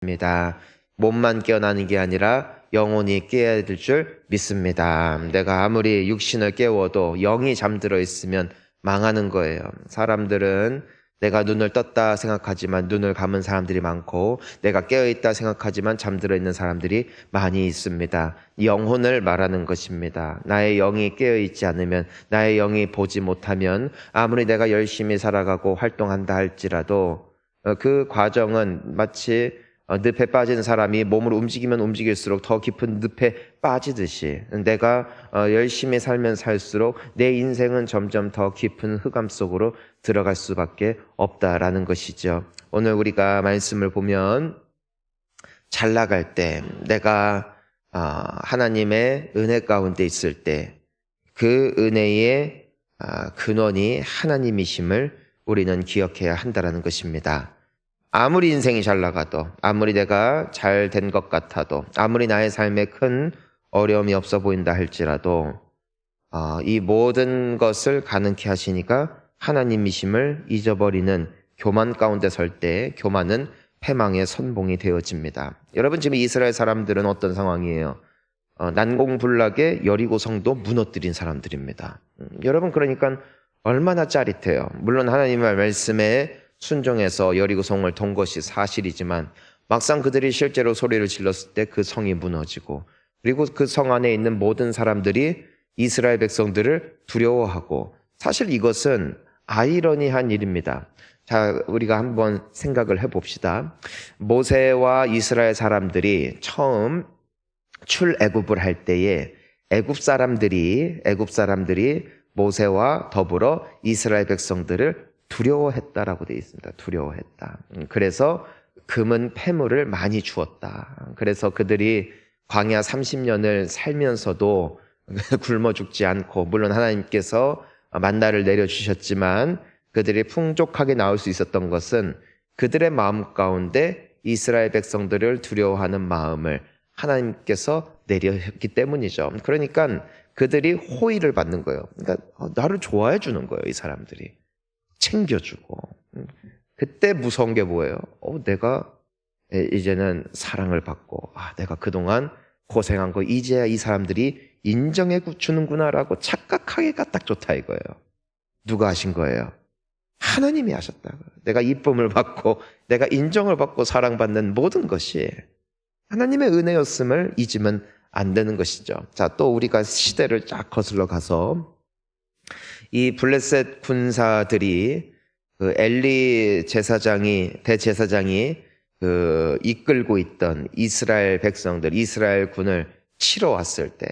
입니다. 몸만 깨어나는 게 아니라 영혼이 깨어야 될 줄 믿습니다. 내가 아무리 육신을 깨워도 영이 잠들어 있으면 망하는 거예요. 사람들은 내가 눈을 떴다 생각하지만 눈을 감은 사람들이 많고, 내가 깨어있다 생각하지만 잠들어 있는 사람들이 많이 있습니다. 영혼을 말하는 것입니다. 나의 영이 깨어있지 않으면, 나의 영이 보지 못하면 아무리 내가 열심히 살아가고 활동한다 할지라도 그 과정은 마치 늪에 빠진 사람이 몸을 움직이면 움직일수록 더 깊은 늪에 빠지듯이, 내가 열심히 살면 살수록 내 인생은 점점 더 깊은 흑암 속으로 들어갈 수밖에 없다라는 것이죠. 오늘 우리가 말씀을 보면 잘 나갈 때, 내가 하나님의 은혜 가운데 있을 때 그 은혜의 근원이 하나님이심을 우리는 기억해야 한다는 것입니다. 아무리 인생이 잘 나가도, 아무리 내가 잘 된 것 같아도, 아무리 나의 삶에 큰 어려움이 없어 보인다 할지라도 이 모든 것을 가능케 하시니까 하나님이심을 잊어버리는 교만 가운데 설 때 교만은 패망의 선봉이 되어집니다. 여러분, 지금 이스라엘 사람들은 어떤 상황이에요? 난공불락에 여리고 성도 무너뜨린 사람들입니다. 여러분, 그러니까 얼마나 짜릿해요. 물론 하나님의 말씀에 순종해서 여리고성을 돈 것이 사실이지만, 막상 그들이 실제로 소리를 질렀을 때 그 성이 무너지고, 그리고 그 성 안에 있는 모든 사람들이 이스라엘 백성들을 두려워하고, 사실 이것은 아이러니한 일입니다. 자, 우리가 한번 생각을 해봅시다. 모세와 이스라엘 사람들이 처음 출애굽을 할 때에 애굽 사람들이 모세와 더불어 이스라엘 백성들을 두려워했다라고 되어 있습니다. 두려워했다. 그래서 금은 패물을 많이 주었다. 그래서 그들이 광야 30년을 살면서도 굶어 죽지 않고, 물론 하나님께서 만나를 내려주셨지만 그들이 풍족하게 나올 수 있었던 것은 그들의 마음 가운데 이스라엘 백성들을 두려워하는 마음을 하나님께서 내렸기 때문이죠. 그러니까 그들이 호의를 받는 거예요. 그러니까 나를 좋아해 주는 거예요, 이 사람들이. 챙겨주고. 그때 무서운 게 뭐예요? 내가 이제는 사랑을 받고, 내가 그동안 고생한 거 이제야 이 사람들이 인정해 주는구나라고 착각하기가 딱 좋다 이거예요. 누가 하신 거예요? 하나님이 하셨다. 내가 이쁨을 받고 내가 인정을 받고 사랑받는 모든 것이 하나님의 은혜였음을 잊으면 안 되는 것이죠. 자, 또 우리가 시대를 쫙 거슬러 가서 이 블레셋 군사들이 엘리 대제사장이 이끌고 있던 이스라엘 백성들, 이스라엘 군을 치러 왔을 때,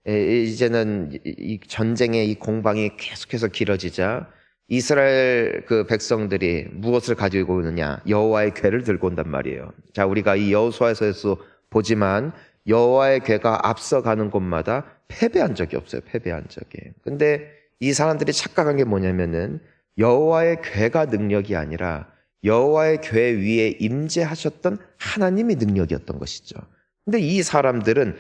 이제는 이 전쟁의 이 공방이 계속해서 길어지자 이스라엘 그 백성들이 무엇을 가지고 오느냐? 여호와의 궤를 들고 온단 말이에요. 자, 우리가 이 여호수아에서 보지만 여호와의 궤가 앞서가는 곳마다 패배한 적이 없어요. 패배한 적이. 근데 이 사람들이 착각한 게 뭐냐면은 여호와의 궤가 능력이 아니라 여호와의 궤 위에 임재하셨던 하나님이 능력이었던 것이죠. 근데 이 사람들은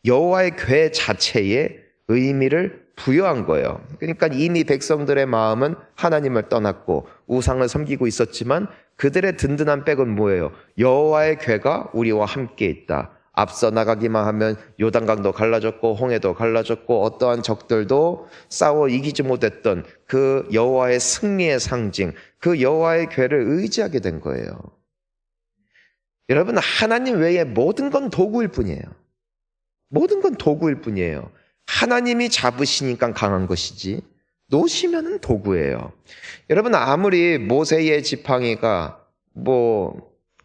여호와의 궤 자체에 의미를 부여한 거예요. 그러니까 이미 백성들의 마음은 하나님을 떠났고 우상을 섬기고 있었지만 그들의 든든한 백은 뭐예요? 여호와의 궤가 우리와 함께 있다. 앞서 나가기만 하면 요단강도 갈라졌고 홍해도 갈라졌고 어떠한 적들도 싸워 이기지 못했던 그 여호와의 승리의 상징, 그 여호와의 궤를 의지하게 된 거예요. 여러분, 하나님 외에 모든 건 도구일 뿐이에요. 모든 건 도구일 뿐이에요. 하나님이 잡으시니까 강한 것이지 놓으시면은 도구예요. 여러분, 아무리 모세의 지팡이가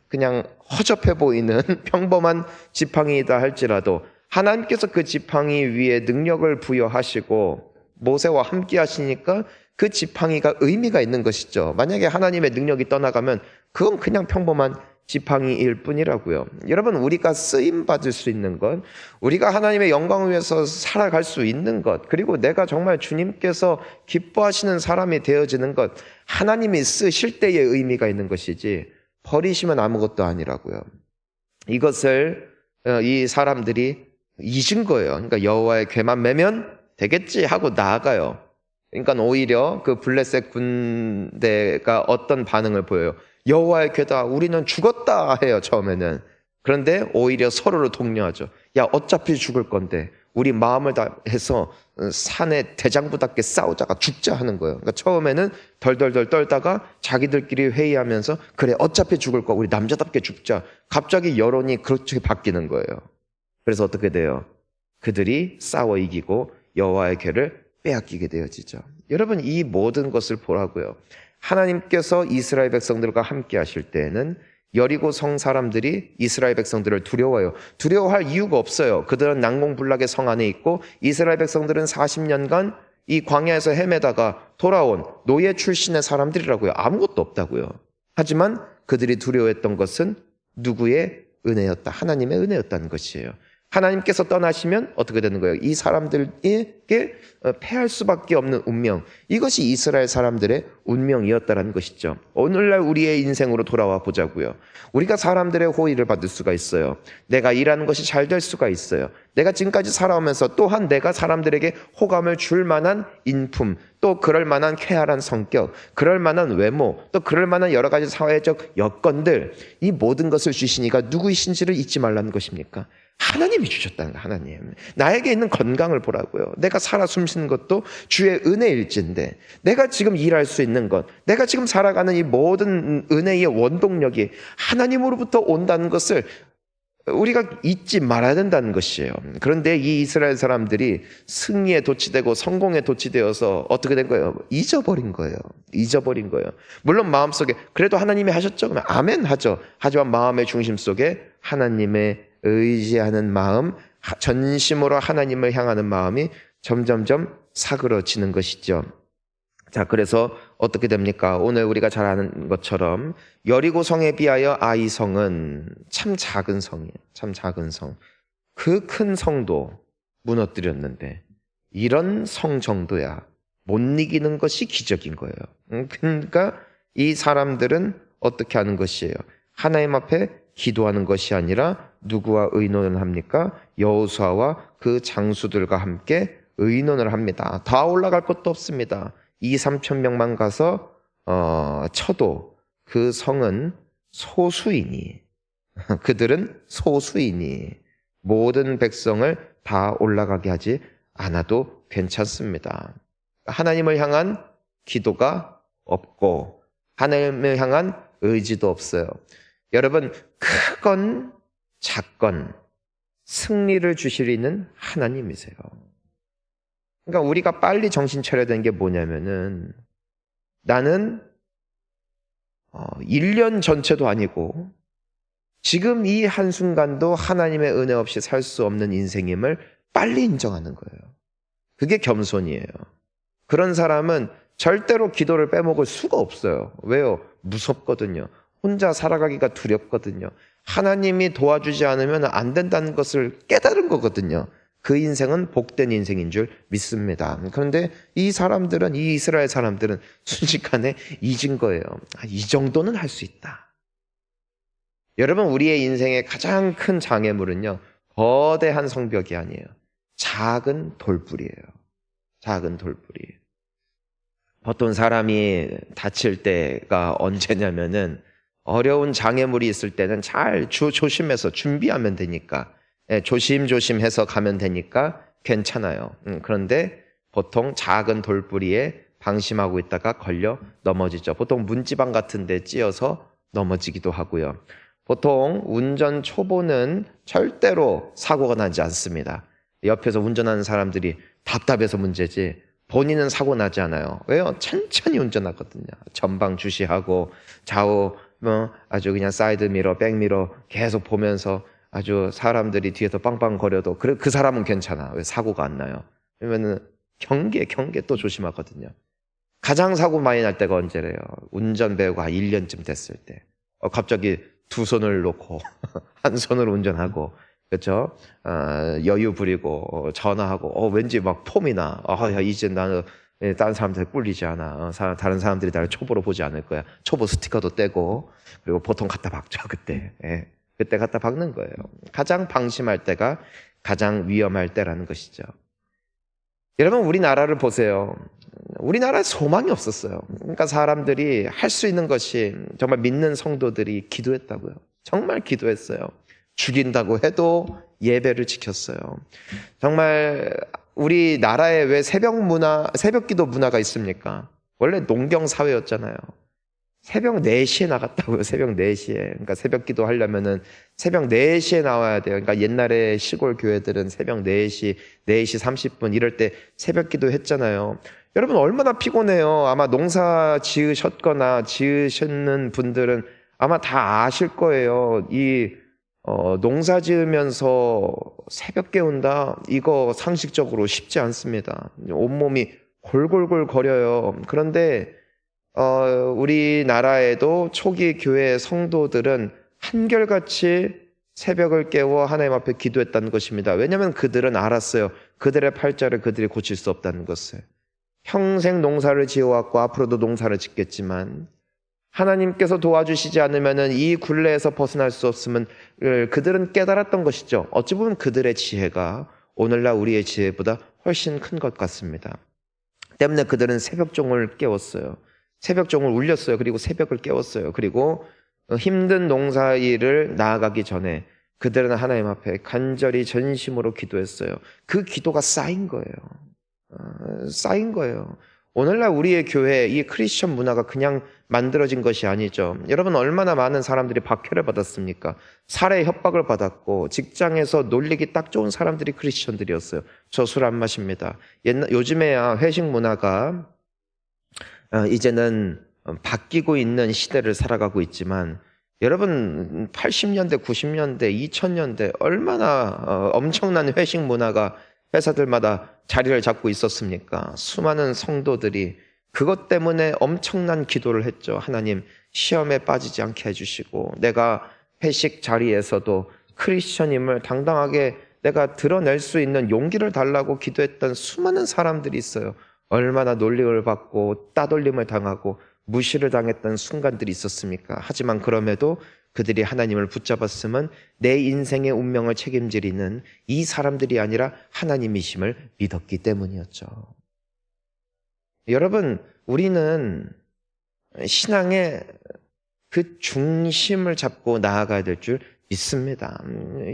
그냥 허접해 보이는 평범한 지팡이이다 할지라도 하나님께서 그 지팡이 위에 능력을 부여하시고 모세와 함께 하시니까 그 지팡이가 의미가 있는 것이죠. 만약에 하나님의 능력이 떠나가면 그건 그냥 평범한 지팡이일 뿐이라고요. 여러분, 우리가 쓰임받을 수 있는 것, 우리가 하나님의 영광을 위해서 살아갈 수 있는 것, 그리고 내가 정말 주님께서 기뻐하시는 사람이 되어지는 것, 하나님이 쓰실 때의 의미가 있는 것이지 버리시면 아무것도 아니라고요. 이것을 이 사람들이 잊은 거예요. 그러니까 여호와의 궤만 매면 되겠지 하고 나아가요. 그러니까 오히려 그 블레셋 군대가 어떤 반응을 보여요? 여호와의 괴다, 우리는 죽었다 해요, 처음에는. 그런데 오히려 서로를 독려하죠. 야, 어차피 죽을 건데 우리 마음을 다해서 산에 대장부답게 싸우다가 죽자 하는 거예요. 그러니까 처음에는 덜덜덜 떨다가 자기들끼리 회의하면서 그래, 어차피 죽을 거 우리 남자답게 죽자. 갑자기 여론이 그렇게 바뀌는 거예요. 그래서 어떻게 돼요? 그들이 싸워 이기고 여호와의 궤를 빼앗기게 되어지죠. 여러분, 이 모든 것을 보라고요. 하나님께서 이스라엘 백성들과 함께 하실 때에는 여리고 성 사람들이 이스라엘 백성들을 두려워해요. 두려워할 이유가 없어요. 그들은 난공불락의 성 안에 있고 이스라엘 백성들은 40년간 이 광야에서 헤매다가 돌아온 노예 출신의 사람들이라고요. 아무것도 없다고요. 하지만 그들이 두려워했던 것은 누구의 은혜였다? 하나님의 은혜였다는 것이에요. 하나님께서 떠나시면 어떻게 되는 거예요? 이 사람들에게 패할 수밖에 없는 운명, 이것이 이스라엘 사람들의 운명이었다는 것이죠. 오늘날 우리의 인생으로 돌아와 보자고요. 우리가 사람들의 호의를 받을 수가 있어요. 내가 일하는 것이 잘 될 수가 있어요. 내가 지금까지 살아오면서 또한 내가 사람들에게 호감을 줄 만한 인품, 또 그럴 만한 쾌활한 성격, 그럴 만한 외모, 또 그럴 만한 여러 가지 사회적 여건들, 이 모든 것을 주시니까 누구이신지를 잊지 말라는 것입니까? 하나님이 주셨다는 거예요. 하나님. 나에게 있는 건강을 보라고요. 내가 살아 숨쉬는 것도 주의 은혜일진데, 내가 지금 일할 수 있는 것, 내가 지금 살아가는 이 모든 은혜의 원동력이 하나님으로부터 온다는 것을 우리가 잊지 말아야 된다는 것이에요. 그런데 이 이스라엘 사람들이 승리에 도취되고 성공에 도취되어서 어떻게 된 거예요? 잊어버린 거예요. 잊어버린 거예요. 물론 마음속에 그래도 하나님이 하셨죠? 그러면 아멘 하죠. 하지만 마음의 중심 속에 하나님의 의지하는 마음, 전심으로 하나님을 향하는 마음이 점점점 사그러지는 것이죠. 자, 그래서 어떻게 됩니까? 오늘 우리가 잘 아는 것처럼 여리고 성에 비하여 아이 성은 참 작은 성이에요. 참 작은 성. 그 큰 성도 무너뜨렸는데 이런 성 정도야 못 이기는 것이 기적인 거예요. 그러니까 이 사람들은 어떻게 하는 것이에요? 하나님 앞에 기도하는 것이 아니라 누구와 의논을 합니까? 여호수아와 그 장수들과 함께 의논을 합니다. 다 올라갈 것도 없습니다. 2-3천 명만 가서 쳐도 그 성은 소수이니, 그들은 소수이니 모든 백성을 다 올라가게 하지 않아도 괜찮습니다. 하나님을 향한 기도가 없고 하나님을 향한 의지도 없어요. 여러분, 크건 작건 승리를 주시리는 하나님이세요. 그러니까 우리가 빨리 정신 차려야 되는 게 뭐냐면은, 나는 1년 전체도 아니고 지금 이 한순간도 하나님의 은혜 없이 살 수 없는 인생임을 빨리 인정하는 거예요. 그게 겸손이에요. 그런 사람은 절대로 기도를 빼먹을 수가 없어요. 왜요? 무섭거든요. 혼자 살아가기가 두렵거든요. 하나님이 도와주지 않으면 안 된다는 것을 깨달은 거거든요. 그 인생은 복된 인생인 줄 믿습니다. 그런데 이 사람들은, 이 이스라엘 사람들은 순식간에 잊은 거예요. 이 정도는 할 수 있다. 여러분, 우리의 인생의 가장 큰 장애물은요, 거대한 성벽이 아니에요. 작은 돌불이에요. 작은 돌불이. 보통 사람이 다칠 때가 언제냐면은, 어려운 장애물이 있을 때는 잘 조심해서 준비하면 되니까, 조심조심해서 가면 되니까 괜찮아요. 그런데 보통 작은 돌부리에 방심하고 있다가 걸려 넘어지죠. 보통 문지방 같은 데 찧어서 넘어지기도 하고요. 보통 운전 초보는 절대로 사고가 나지 않습니다. 옆에서 운전하는 사람들이 답답해서 문제지 본인은 사고 나지 않아요. 왜요? 천천히 운전하거든요. 전방 주시하고 좌우 아주 그냥 사이드미러, 백미러 계속 보면서 아주 사람들이 뒤에서 빵빵거려도 그 사람은 괜찮아. 왜 사고가 안 나요? 그러면은 경계 또 조심하거든요. 가장 사고 많이 날 때가 언제래요? 운전 배우가 한 1년쯤 됐을 때. 갑자기 두 손을 놓고 한 손으로 운전하고, 그렇죠? 여유 부리고 전화하고 왠지 막 폼이 나. 야, 이제 나는 다른 사람들 꿀리지 않아. 다른 사람들이 나를 초보로 보지 않을 거야. 초보 스티커도 떼고, 그리고 보통 갖다 박죠, 그때. 예. 그때 갖다 박는 거예요. 가장 방심할 때가 가장 위험할 때라는 것이죠. 여러분, 우리나라를 보세요. 우리나라에 소망이 없었어요. 그러니까 사람들이 할 수 있는 것이 정말 믿는 성도들이 기도했다고요. 정말 기도했어요. 죽인다고 해도 예배를 지켰어요. 정말 우리나라에 왜 새벽 기도 문화가 있습니까? 원래 농경 사회였잖아요. 새벽 4시에 나갔다고요. 새벽 4시에. 그러니까 새벽 기도 하려면은 새벽 4시에 나와야 돼요. 그러니까 옛날에 시골 교회들은 새벽 4시, 4시 30분 이럴 때 새벽 기도 했잖아요. 여러분 얼마나 피곤해요. 아마 농사 지으셨는 분들은 아마 다 아실 거예요. 농사 지으면서 새벽 깨운다? 이거 상식적으로 쉽지 않습니다. 온몸이 골골골 거려요. 그런데 우리나라에도 초기 교회 성도들은 한결같이 새벽을 깨워 하나님 앞에 기도했다는 것입니다. 왜냐하면 그들은 알았어요. 그들의 팔자를 그들이 고칠 수 없다는 것을. 평생 농사를 지어왔고 앞으로도 농사를 짓겠지만 하나님께서 도와주시지 않으면 이 굴레에서 벗어날 수 없음은 그들은 깨달았던 것이죠. 어찌 보면 그들의 지혜가 오늘날 우리의 지혜보다 훨씬 큰 것 같습니다. 때문에 그들은 새벽종을 깨웠어요. 새벽종을 울렸어요. 그리고 새벽을 깨웠어요. 그리고 힘든 농사일을 나아가기 전에 그들은 하나님 앞에 간절히 전심으로 기도했어요. 그 기도가 쌓인 거예요. 쌓인 거예요. 오늘날 우리의 교회, 이 크리스천 문화가 그냥 만들어진 것이 아니죠. 여러분 얼마나 많은 사람들이 박해를 받았습니까? 살해 협박을 받았고 직장에서 놀리기 딱 좋은 사람들이 크리스천들이었어요. 저 술 안 마십니다. 요즘에야 회식 문화가 이제는 바뀌고 있는 시대를 살아가고 있지만 여러분 80년대, 90년대, 2000년대 얼마나 엄청난 회식 문화가 회사들마다 자리를 잡고 있었습니까? 수많은 성도들이 그것 때문에 엄청난 기도를 했죠. 하나님 시험에 빠지지 않게 해주시고 내가 회식 자리에서도 크리스천임을 당당하게 내가 드러낼 수 있는 용기를 달라고 기도했던 수많은 사람들이 있어요. 얼마나 놀림을 받고 따돌림을 당하고 무시를 당했던 순간들이 있었습니까? 하지만 그럼에도 그들이 하나님을 붙잡았으면 내 인생의 운명을 책임지리는 이 사람들이 아니라 하나님이심을 믿었기 때문이었죠. 여러분, 우리는 신앙의 그 중심을 잡고 나아가야 될 줄 믿습니다.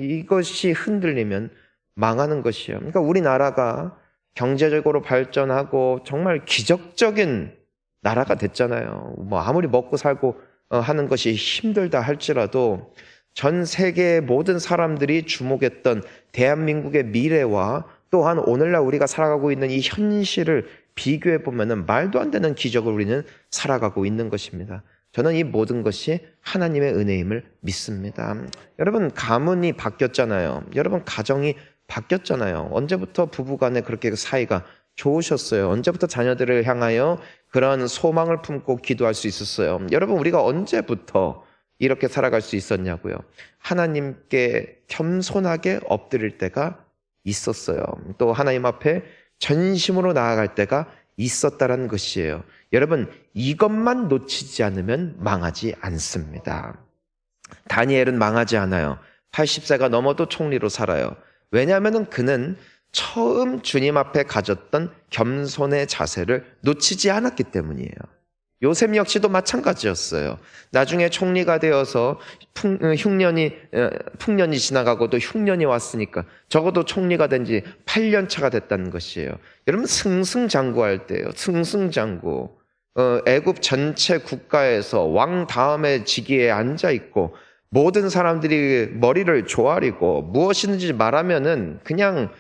이것이 흔들리면 망하는 것이에요. 그러니까 우리나라가 경제적으로 발전하고 정말 기적적인 나라가 됐잖아요. 뭐 아무리 먹고 살고 하는 것이 힘들다 할지라도 전 세계의 모든 사람들이 주목했던 대한민국의 미래와 또한 오늘날 우리가 살아가고 있는 이 현실을 비교해 보면은 말도 안 되는 기적을 우리는 살아가고 있는 것입니다. 저는 이 모든 것이 하나님의 은혜임을 믿습니다. 여러분 가문이 바뀌었잖아요. 여러분 가정이 바뀌었잖아요. 언제부터 부부간에 그렇게 사이가 좋으셨어요? 언제부터 자녀들을 향하여 그런 소망을 품고 기도할 수 있었어요? 여러분 우리가 언제부터 이렇게 살아갈 수 있었냐고요? 하나님께 겸손하게 엎드릴 때가 있었어요. 또 하나님 앞에 전심으로 나아갈 때가 있었다는 것이에요. 여러분 이것만 놓치지 않으면 망하지 않습니다. 다니엘은 망하지 않아요. 80세가 넘어도 총리로 살아요. 왜냐하면 그는 처음 주님 앞에 가졌던 겸손의 자세를 놓치지 않았기 때문이에요. 요셉 역시도 마찬가지였어요. 나중에 총리가 되어서 풍년이 지나가고 또 흉년이 왔으니까 적어도 총리가 된 지 8년 차가 됐다는 것이에요. 여러분 승승장구할 때예요. 승승장구. 애굽 전체 국가에서 왕 다음에 직위에 앉아있고 모든 사람들이 머리를 조아리고 무엇이든지 말하면은 그냥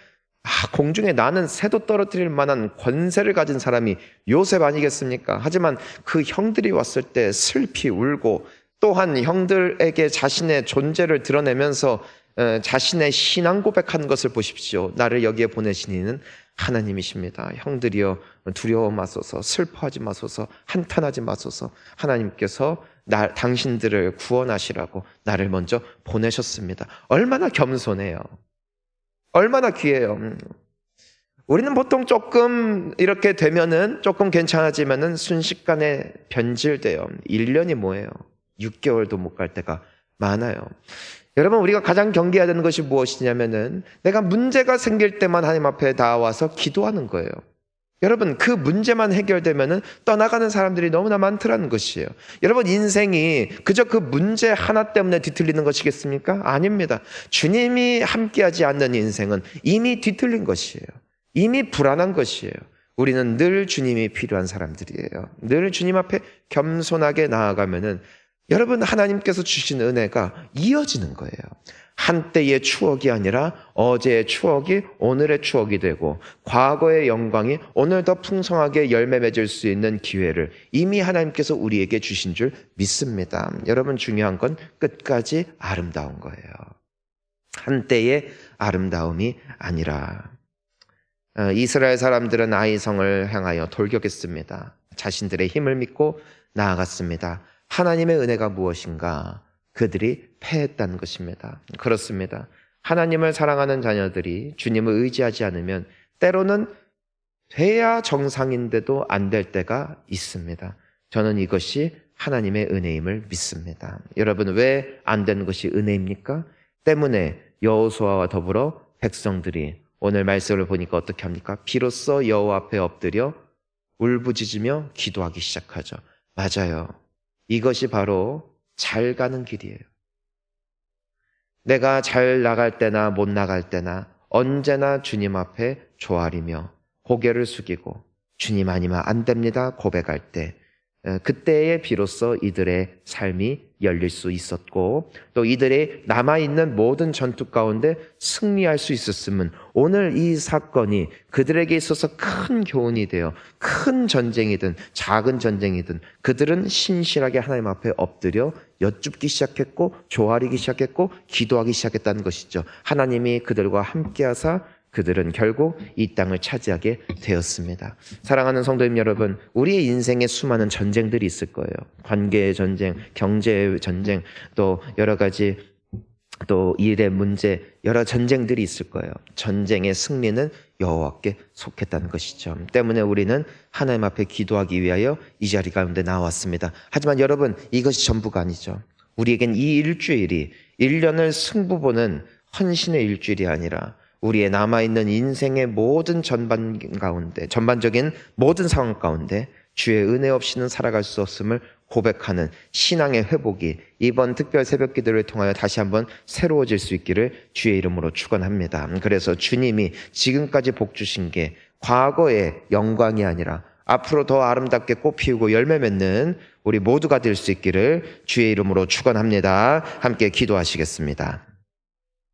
공중에 나는 새도 떨어뜨릴 만한 권세를 가진 사람이 요셉 아니겠습니까? 하지만 그 형들이 왔을 때 슬피 울고 또한 형들에게 자신의 존재를 드러내면서 자신의 신앙 고백한 것을 보십시오. 나를 여기에 보내신 이는 하나님이십니다. 형들이여 두려워 마소서, 슬퍼하지 마소서, 한탄하지 마소서. 하나님께서 당신들을 구원하시라고 나를 먼저 보내셨습니다. 얼마나 겸손해요. 얼마나 귀해요. 우리는 보통 조금 이렇게 되면은 조금 괜찮아지면은 순식간에 변질돼요. 1년이 뭐예요? 6개월도 못 갈 때가 많아요. 여러분 우리가 가장 경계해야 되는 것이 무엇이냐면은 내가 문제가 생길 때만 하나님 앞에 나와서 기도하는 거예요. 여러분, 그 문제만 해결되면은 떠나가는 사람들이 너무나 많더라는 것이에요. 여러분, 인생이 그저 그 문제 하나 때문에 뒤틀리는 것이겠습니까? 아닙니다. 주님이 함께하지 않는 인생은 이미 뒤틀린 것이에요. 이미 불안한 것이에요. 우리는 늘 주님이 필요한 사람들이에요. 늘 주님 앞에 겸손하게 나아가면은 여러분, 하나님께서 주신 은혜가 이어지는 거예요. 한때의 추억이 아니라 어제의 추억이 오늘의 추억이 되고 과거의 영광이 오늘 더 풍성하게 열매 맺을 수 있는 기회를 이미 하나님께서 우리에게 주신 줄 믿습니다. 여러분, 중요한 건 끝까지 아름다운 거예요. 한때의 아름다움이 아니라. 이스라엘 사람들은 아이성을 향하여 돌격했습니다. 자신들의 힘을 믿고 나아갔습니다. 하나님의 은혜가 무엇인가? 그들이 패했다는 것입니다. 그렇습니다. 하나님을 사랑하는 자녀들이 주님을 의지하지 않으면 때로는 돼야 정상인데도 안 될 때가 있습니다. 저는 이것이 하나님의 은혜임을 믿습니다. 여러분, 왜 안 되는 것이 은혜입니까? 때문에 여호수아와 더불어 백성들이 오늘 말씀을 보니까 어떻게 합니까? 비로소 여호와 앞에 엎드려 울부짖으며 기도하기 시작하죠. 맞아요. 이것이 바로 잘 가는 길이에요. 내가 잘 나갈 때나 못 나갈 때나 언제나 주님 앞에 조아리며 고개를 숙이고 주님 아니면 안 됩니다 고백할 때, 그때에 비로소 이들의 삶이 열릴 수 있었고 또 이들의 남아있는 모든 전투 가운데 승리할 수 있었으면 오늘 이 사건이 그들에게 있어서 큰 교훈이 되어 큰 전쟁이든 작은 전쟁이든 그들은 신실하게 하나님 앞에 엎드려 여쭙기 시작했고 조아리기 시작했고 기도하기 시작했다는 것이죠. 하나님이 그들과 함께하사 그들은 결국 이 땅을 차지하게 되었습니다. 사랑하는 성도님 여러분, 우리의 인생에 수많은 전쟁들이 있을 거예요. 관계의 전쟁, 경제의 전쟁, 또 여러 가지 또 일의 문제, 여러 전쟁들이 있을 거예요. 전쟁의 승리는 여호와께 속했다는 것이죠. 때문에 우리는 하나님 앞에 기도하기 위하여 이 자리 가운데 나왔습니다. 하지만 여러분, 이것이 전부가 아니죠. 우리에겐 이 일주일이 1년을 승부 보는 헌신의 일주일이 아니라 우리의 남아있는 인생의 모든 전반적인 모든 상황 가운데 주의 은혜 없이는 살아갈 수 없음을 고백하는 신앙의 회복이 이번 특별 새벽 기도를 통하여 다시 한번 새로워질 수 있기를 주의 이름으로 축원합니다. 그래서 주님이 지금까지 복 주신 게 과거의 영광이 아니라 앞으로 더 아름답게 꽃 피우고 열매 맺는 우리 모두가 될 수 있기를 주의 이름으로 축원합니다. 함께 기도하시겠습니다.